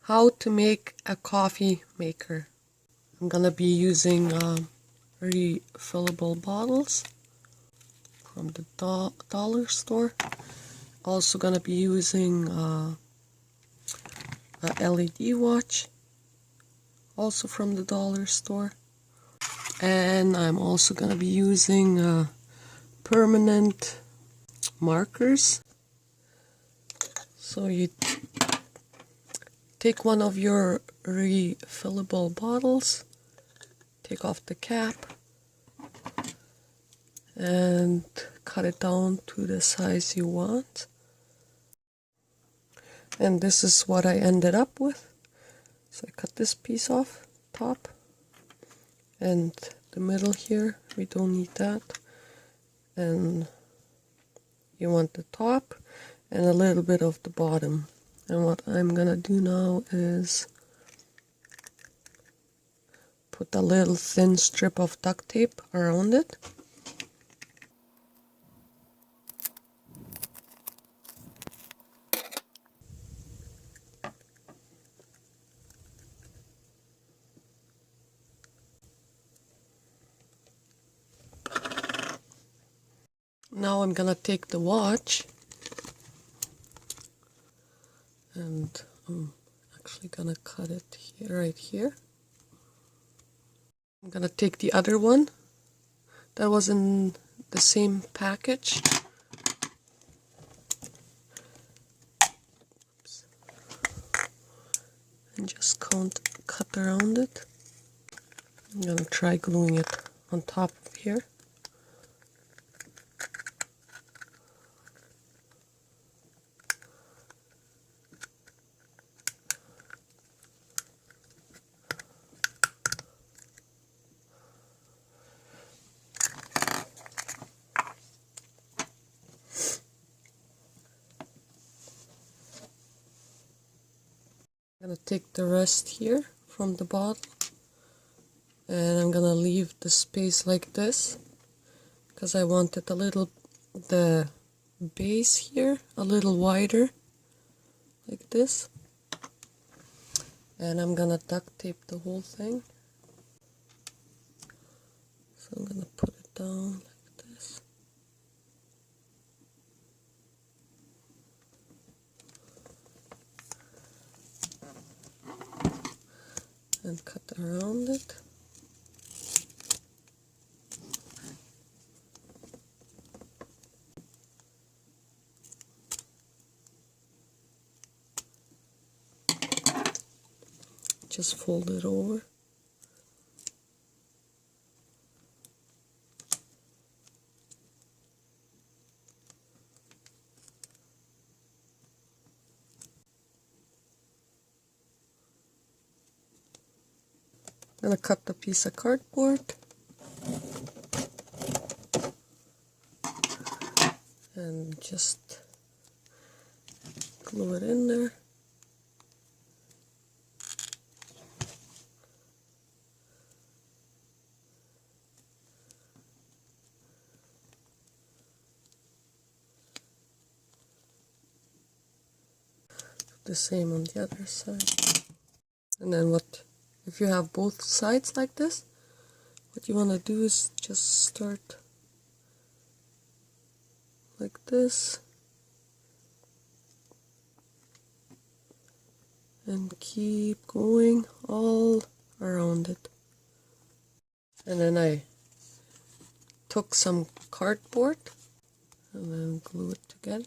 How to make a coffee maker. I'm gonna be using refillable bottles from the dollar store. Also gonna be using a LED watch, also from the dollar store. And I'm also gonna be using permanent markers. So you take one of your refillable bottles, take off the cap, and cut it down to the size you want. And this is what I ended up with. So I cut this piece off, top, and the middle here, we don't need that. And you want the top and a little bit of the bottom. And what I'm gonna do now is put a little thin strip of duct tape around it. Now I'm gonna take the watch and I'm actually gonna cut it here, right here. I'm gonna take the other one that was in the same package. Oops. And just cut around it. I'm gonna try gluing it on top of here. I'm gonna take the rest here from the bottle and I'm gonna leave the space like this because I wanted the base here a little wider, like this. And I'm gonna duct tape the whole thing. So I'm gonna put it down like this. And cut around it. Just fold it over. I'm gonna cut the piece of cardboard and just glue it in there. The same on the other side. And then if you have both sides like this, what you want to do is just start like this and keep going all around it. And then I took some cardboard and then glue it together.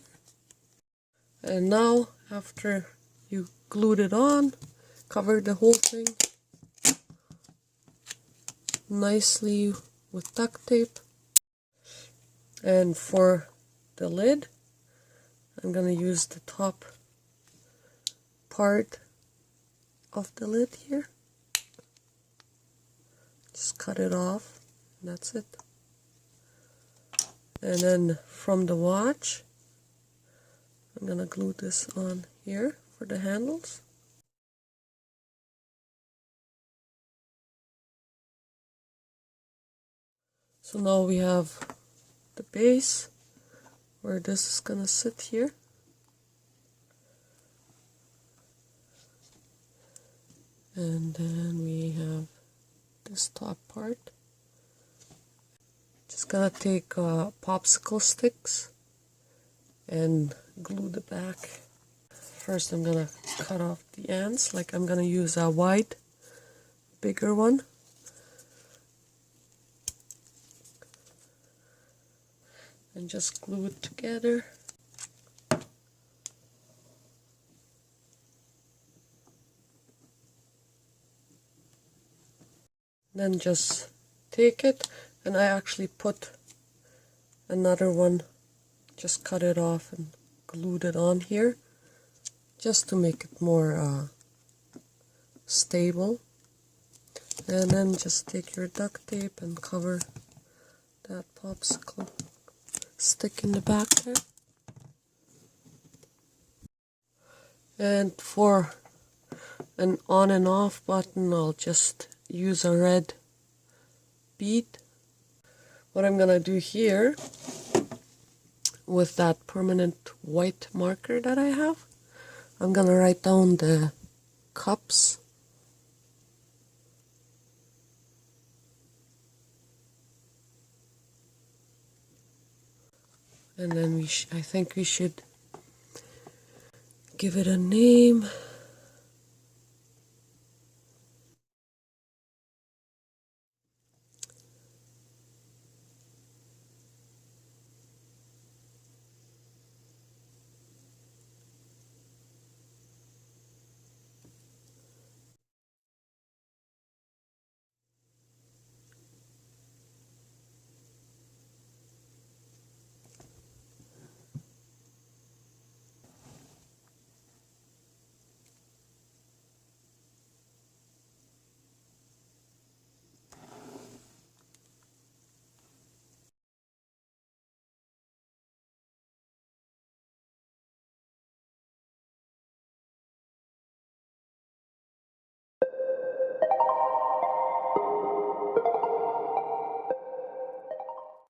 And now, after you glued it on, cover the whole thing nicely with duct tape. And for the lid, I'm gonna use the top part of the lid here. Just cut it off, and that's it. And then from the watch, I'm gonna glue this on here for the handles. So now we have the base where this is gonna sit here. And then we have this top part. Just gonna take popsicle sticks and glue the back. First I'm gonna cut off the ends, like I'm gonna use a wide, bigger one. And just glue it together. Then just take it, and I actually put another one, just cut it off and glued it on here, just to make it more stable. And then just take your duct tape and cover that popsicle stick in the back there. And for an on and off button, I'll just use a red bead. What I'm gonna do here with that permanent white marker that I have, I'm gonna write down the cups. And then I think we should give it a name.